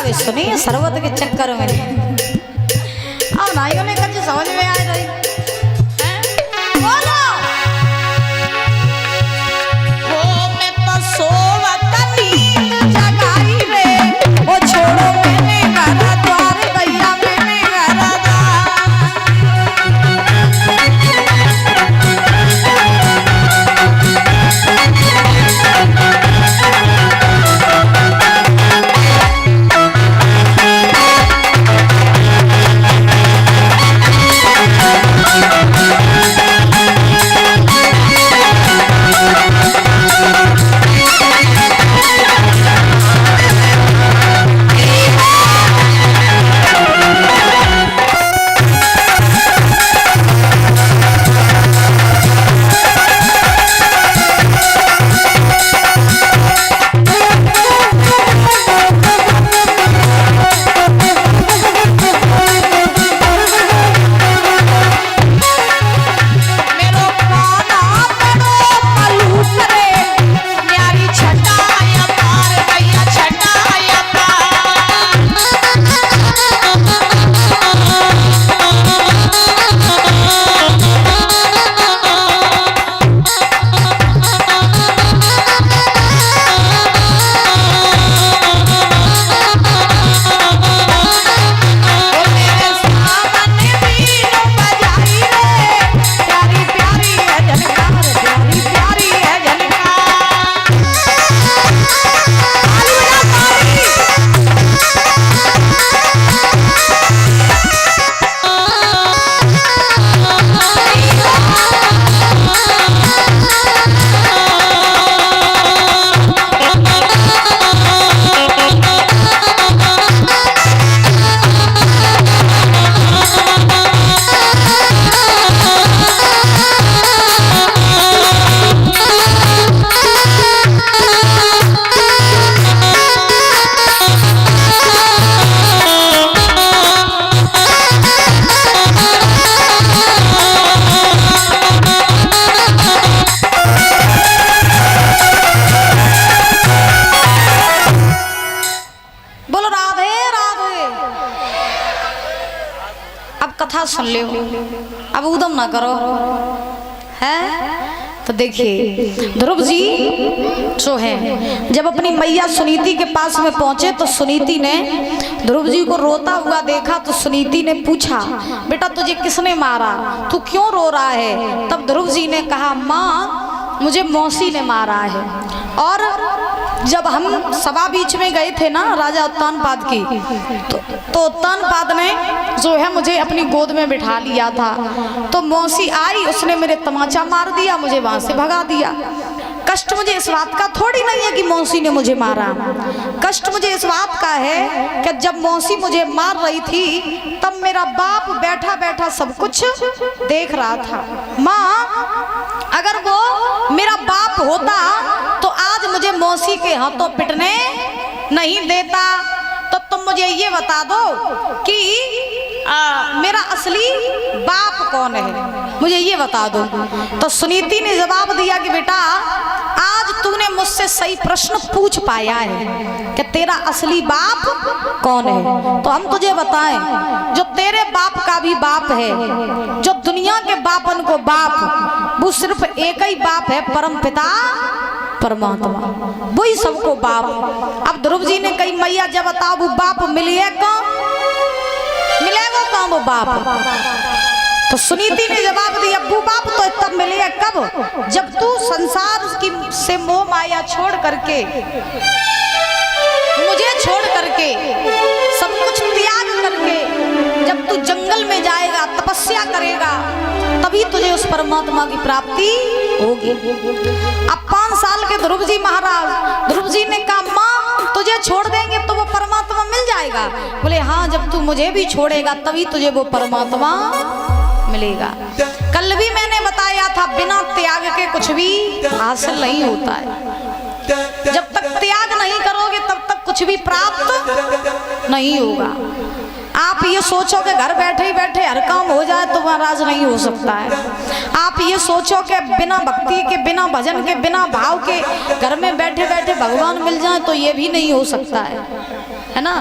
कोई सुनी शरबत के चक्कर में। अब नाइयों ने कभी समझ में आ रही बोलो हो मैं तो सोवतनी जगाई रे ओ छोड़ो मैंने घर द्वार गैया मैंने घर कथा सुन लो, अब उदम ना करो है। तो देखिए ध्रुव जी जो है जब अपनी मैया सुनीति के पास में पहुंचे तो सुनीति ने ध्रुव जी को रोता हुआ देखा तो सुनीति ने पूछा बेटा तुझे किसने मारा, तू क्यों रो रहा है। तब ध्रुव जी ने कहा माँ मुझे मौसी ने मारा है। और जब हम सभा बीच में गए थे ना राजा उत्तानपाद की तो उत्तानपाद ने जो है मुझे अपनी गोद में बिठा लिया था। तो मौसी आई, उसने मेरे तमाचा मार दिया, मुझे वहां से भगा दिया। कष्ट मुझे इस बात का थोड़ी नहीं है कि मौसी ने मुझे मारा, कष्ट मुझे इस बात का है कि जब मौसी मुझे मार रही थी तब मेरा बाप बैठा बैठा सब कुछ देख रहा था। माँ अगर वो मेरा बाप होता तो आज मुझे मौसी के हाथों पिटने नहीं देता। तो तुम मुझे ये बता दो कि मेरा असली बाप कौन है, मुझे ये बता दो। तो सुनीति ने जवाब दिया कि बेटा आज तूने मुझसे सही प्रश्न पूछ पाया है कि तेरा असली बाप कौन है। तो हम तुझे बताएं जो तेरे बाप का भी बाप है, जो दुनिया के बापन को बाप, वो सिर्फ एक ही बाप है, परम पिता परमात्मा, वही सबको बाप। अब ध्रुव जी ने कही मैया जब बताओ वो बाप मिलेगा कौन वो बाप। तो सुनीति ने जवाब दिया वो बाप तो तब मिलेगा कब जब तू संसार की से मोह माया छोड़ करके, मुझे छोड़ करके, सब कुछ त्याग करके जब तू जंगल में जाएगा तपस्या करेगा तभी तुझे उस परमात्मा की प्राप्ति होगी। अब 5 साल के ध्रुव जी महाराज, ध्रुव जी ने कहा माँ तुझे छोड़ देंगे तो वो परमात्मा मिल जाएगा। बोले हाँ जब तू मुझे भी छोड़ेगा तभी तुझे वो परमात्मा मिलेगा। कल भी मैंने बताया था बिना त्याग के कुछ भी हासिल नहीं होता है। जब तक त्याग नहीं करोगे तब तक कुछ भी प्राप्त नहीं होगा। आप ये सोचो कि घर बैठे ही बैठे हर काम हो जाए तो महाराज नहीं हो सकता है। आप ये सोचो कि बिना भक्ति के, बिना भजन के, बिना भाव के घर में बैठे बैठे भगवान मिल जाए तो ये भी नहीं हो सकता है ना।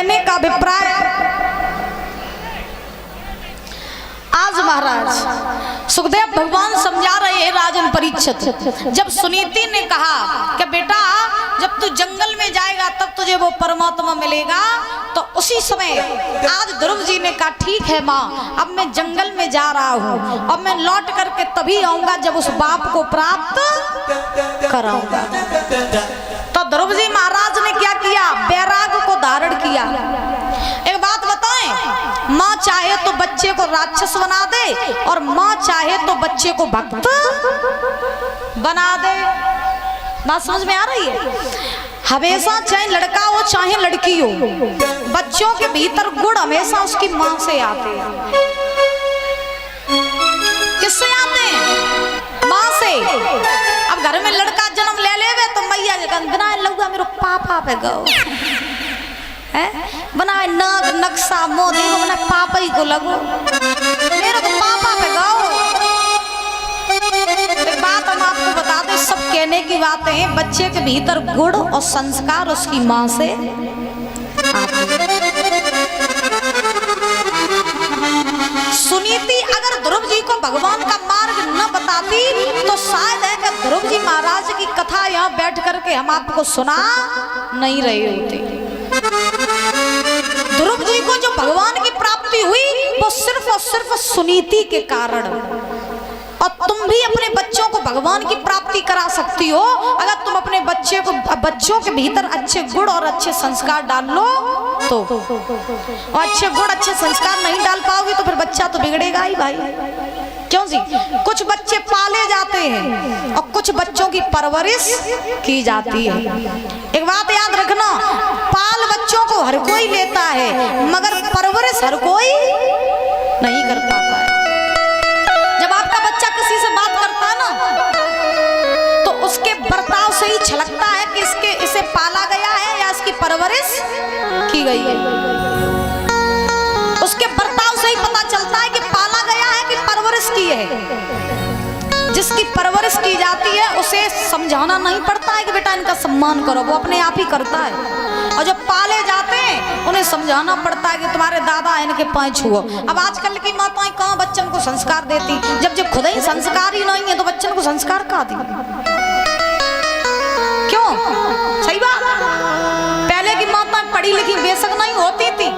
कहने का अभिप्राय, आज महाराज सुखदेव भगवान समझा रहे हैं राजन परीक्षित। जब सुनीति ने कहा कि बेटा जब तू जंगल में जाएगा तब तुझे वो परमात्मा मिलेगा, तो उसी समय आज ध्रुव जी ने कहा ठीक है माँ, अब मैं जंगल में जा रहा हूँ, अब मैं लौट करके तभी आऊंगा जब उस बाप को प्राप्त कराऊंगा। तो ध्रुव जी महाराज ने क्या किया, बैराग को धारण किया। एक बात बताएं, माँ चाहे तो बच्चे को राक्षस बना दे और माँ चाहे तो बच्चे को भक्त बना दे। बात समझ में आ रही है? हमेशा चाहे लड़का हो चाहे लड़की हो, बच्चों के भीतर गुण हमेशा उसकी माँ से आते हैं। किससे आते हैं? माँ से। अब घर में लड़का जन्म ले लेवे तो मैया बना लूंगा मेरे पापा पे गो है, बनाए नाक नक्शा मोह देखो बना पापा ही को लगो, मेरे तो पापा पे गो। एक बात हम आपको बता दें, सब कहने की बातें हैं, बच्चे के भीतर गुण और संस्कार उसकी माँ से आते हैं। सुनीति अगर ध्रुव जी को भगवान का मार्ग न बताती तो शायद है कि ध्रुव जी महाराज की कथा यहाँ बैठ करके हम आपको सुना नहीं रहे होते। ध्रुव जी को जो भगवान की प्राप्ति हुई वो सिर्फ और सिर्फ सुनीति के कारण। और तुम भी अपने बच्चों को भगवान की प्राप्ति करा सकती हो अगर तुम अपने बच्चों के भीतर अच्छे गुण और अच्छे संस्कार डाल लो तो। और अच्छे गुण अच्छे संस्कार नहीं डाल पाओगे तो फिर बच्चा तो बिगड़ेगा ही भाई। क्यों जी? कुछ बच्चे पाले जाते हैं और कुछ बच्चों की परवरिश की जाती है। एक बात याद रखना, पाल बच्चों को हर कोई लेता है मगर परवरिश हर कोई नहीं कर पाता है। जब आपका बच्चा किसी से बात करता है ना तो उसके बर्ताव से ही छलकता है कि इसे पाला गया है या इसकी परवरिश की गई है। उसके बर्ताव से ही पता चलता है कि पाला गया है कि परवरिश की है। जिसकी परवरिश की जाती है उसे समझाना नहीं पड़ता है कि बेटा इनका सम्मान करो, वो अपने आप ही करता है। और जब पाले जाते हैं उन्हें समझाना पड़ता है कि तुम्हारे दादा इनके पांव छुओ। अब आजकल की माताएं कहाँ बच्चन को संस्कार देती, जब खुद ही संस्कार ही नहीं है तो बच्चन को संस्कार कहाँ दी? क्यों? सही बात। पहले की माताएं पढ़ी लिखी बेशक नहीं होती थी,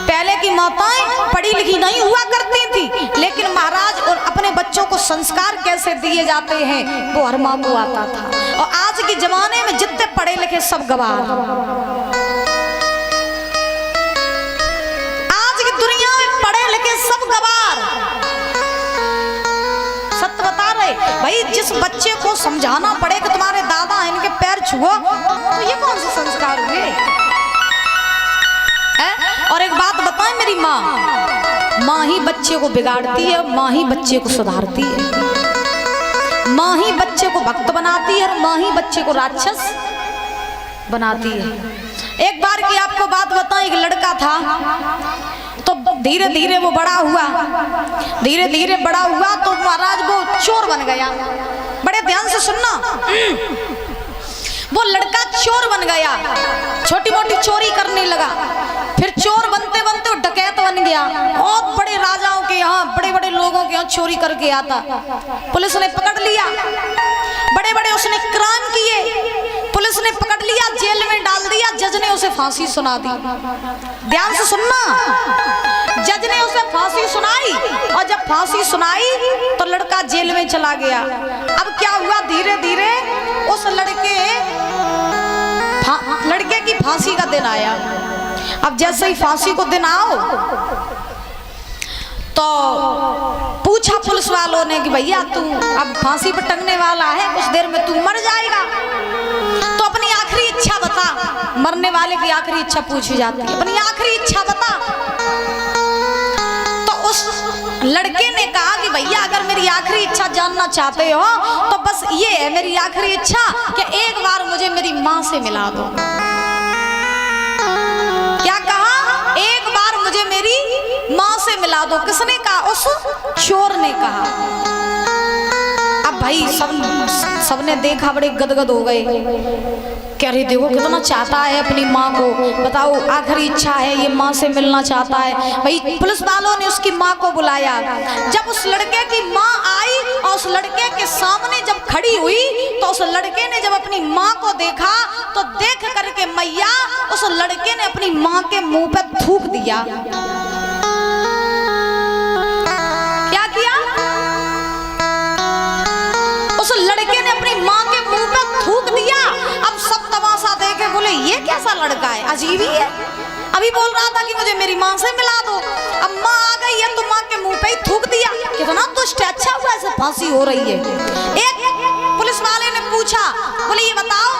पहले की माताएं पढ़ी लिखी नहीं हुआ करती थी, लेकिन महाराज और अपने बच्चों को संस्कार कैसे दिए जाते हैं वो हर माँ को आता था। और आज के जमाने में जितने पढ़े लिखे सब गवार, आज की दुनिया में पढ़े लिखे सब गवार। सत्य बता रहे भाई, जिस बच्चे को समझाना पड़े कि तुम्हारे दादा इनके पैर छुओ तो ये कौन से संस्कार हुए है? और एक बात बताएं, मेरी माँ ही बच्चे को बिगाड़ती है, माँ ही बच्चे को सुधारती है, माँ ही बच्चे को भक्त बनाती है और माँ ही बच्चे को राक्षस बनाती है। एक बार की आपको बात बताएं, एक लड़का था तो धीरे धीरे वो बड़ा हुआ, धीरे धीरे बड़ा हुआ तो महाराज वो चोर बन गया। बड़े ध्यान से सुनना, वो लड़का चोर बन गया, छोटी मोटी चोरी करने लगा। फिर चोर बनते बनते वो डकैत बन गया, बहुत बड़े राजाओं के यहाँ, बड़े बड़े लोगों के यहाँ चोरी करके आता। पुलिस ने पकड़ लिया, बड़े बड़े उसने क्राइम किए, पुलिस ने पकड़ लिया, जेल में डाल दिया, जज ने उसे फांसी सुना दी। ध्यान से सुनना, जज ने उसे फांसी सुनाई और जब फांसी सुनाई तो लड़का जेल में चला गया। अब क्या हुआ, धीरे धीरे उस लड़के की फांसी का दिन आया। अब जैसे ही फांसी को दिन आओ तो पूछा पुलिस वालों ने कि भैया तू अब फांसी पर टंगने वाला है, कुछ देर में तू मर जाएगा, तो अपनी आखिरी इच्छा बता। मरने वाले की आखिरी इच्छा पूछी जाती है, अपनी आखिरी इच्छा बता। तो उस लड़के ने कहा कि भैया अगर मेरी आखिरी इच्छा जानना चाहते हो तो बस ये है मेरी आखिरी इच्छा कि एक बार मुझे मेरी माँ से मिला दो। क्या कहा? एक बार मुझे मेरी माँ से मिला दो। किसने कहा? उस चोर ने कहा। अब भाई सबने देखा, बड़े गदगद हो गए। कह रही देखो कितना चाहता है अपनी माँ को, बताओ आखिरी इच्छा है ये माँ से मिलना चाहता है। भाई पुलिस वालों ने उसकी माँ को बुलाया। जब उस लड़के की माँ आई और उस लड़के के सामने जब खड़ी हुई तो उस लड़के ने जब अपनी माँ को देखा तो देख करके मैया उस लड़के ने अपनी माँ के मुंह पे थूक दिया। क्या किया? उस लड़के ने अपनी माँ के मुंह पे थूक दिया। अब सब तमाशा देखे बोले ये कैसा लड़का है, अजीब ही है। अभी बोल रहा था कि मुझे मेरी माँ से मिला दो, अब माँ आ गई है तो माँ के मुंह पे ही थूक दिया। कितना दुष्ट है, अच्छा हुआ ऐसे फांसी हो रही है। एक पुलिस वाले ने पूछा, बोले ये बताओ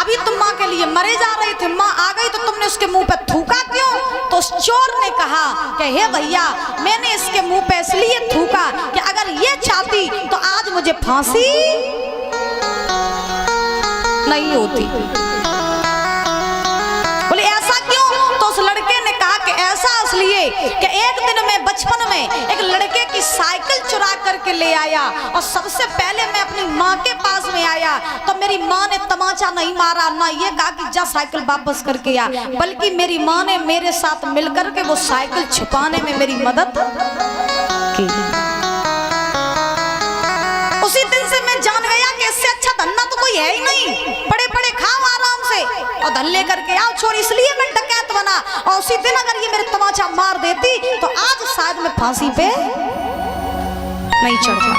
अभी तुम माँ के लिए मरे जा रहे थे, माँ आ गई तो तुमने उसके मुंह पे थूका क्यों? तो उस चोर ने कहा कि हे भैया मैंने इसके मुंह पे इसलिए थूका कि अगर ये चाहती तो आज मुझे फांसी नहीं होती। बोले ऐसा क्यों? तो उस लड़के ने कहा कि ऐसा इसलिए कि एक दिन में बचपन में एक लड़के की साइकिल चुरा करके ले आया और सबसे पहले मैं अपनी माँ के पास में आया तो मेरी माँ ने तमाचा नहीं मारा, ना ये कहा कि जा साइकिल वापस करके आ, बल्कि मेरी माँ ने मेरे साथ मिलकर के वो साइकिल छुपाने में मेरी मदद की। उसी दिन से मैं जान गया कि इससे अच्छा धंधा तो कोई है ही नहीं। पड़े पड़े खाओ आराम से और धन लेकर के आओ छोड़, इसलिए मैं डकैत बना। और उसी दिन अगर ये मेरे तमाचा मार देती तो आज शायद मैं फांसी पे नहीं चढ़ता।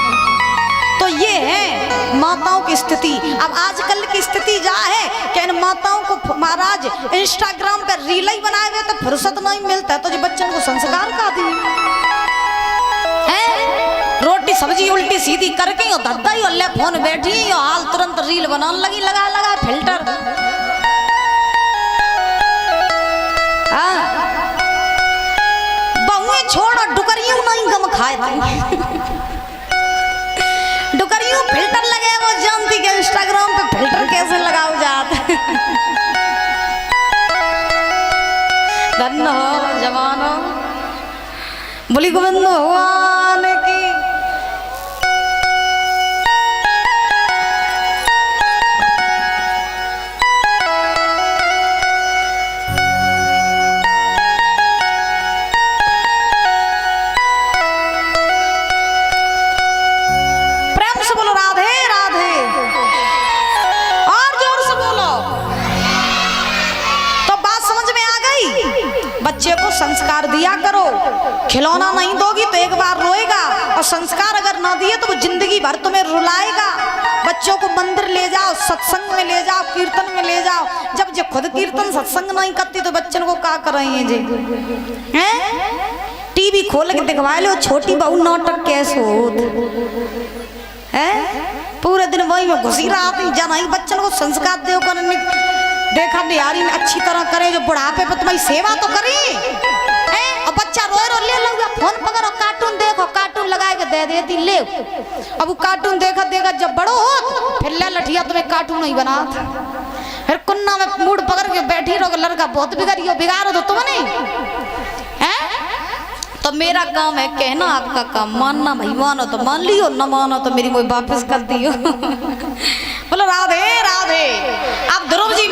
तो ये है माताओं की स्थिति। अब आजकल की स्थिति जा है कि इन माताओं को महाराज इंस्टाग्राम पे रील ही बनाए हुए तो फुर्सत नहीं मिलता तो जो बच्चों को संस्कार का दी रोटी सब्जी उल्टी सीधी करके और दादा ही अल्लाह फोन बैठी और हाल तुरंत रील बनाने लगी, लगा लगा फिल्टर। बहुएं छोड़ डुकरियों नहीं गम खाए डुकरियों फिल्टर लगे वो जानती कि इंस्टाग्राम पे फिल्टर कैसे लगाओ जाते। धन्य हो जवानो, बोली गोविंद भगवान की। बच्चे को संस्कार दिया करो, खिलौना नहीं दोगी तो एक बार रोएगा और संस्कार अगर ना दिए तो वो जिंदगी भर तुम्हें रुलाएगा। बच्चों को मंदिर ले जाओ, सत्संग में ले जाओ, कीर्तन में ले जाओ। जब जो खुद कीर्तन सत्संग नहीं करती तो बच्चों को क्या कर रही है जी? हैं? टीवी खोल के दिखवा लो छोटी बहू नाटक कैसे है, पूरे दिन वही में घुसी रहा थी। जाना ही बच्चों को संस्कार दो करने देखा निहारी अच्छी तरह करे, जो बुढ़ापे पे तुम्हारी सेवा तो करी। और बच्चा रोए रो ले लूंगा फोन पकड़ो कार्टून देखो, कार्टून लगा के दे देती ले। अब वो कार्टून देखा देखा जब बड़ो हो फिर ले लठिया तुम्हें कार्टून नहीं बना, फिर कुन्ना में मूड पकड़ के बैठी रहो। लड़का बहुत बिगड़ियो, बिगाड़ो तो तुम नहीं है। तो मेरा काम है कहना, आपका काम मानना। भाई मानो तो मान लियो, न मानो तो मेरी कोई वापस कर दियो। बोलो राधे राधे। आप ध्रुव जी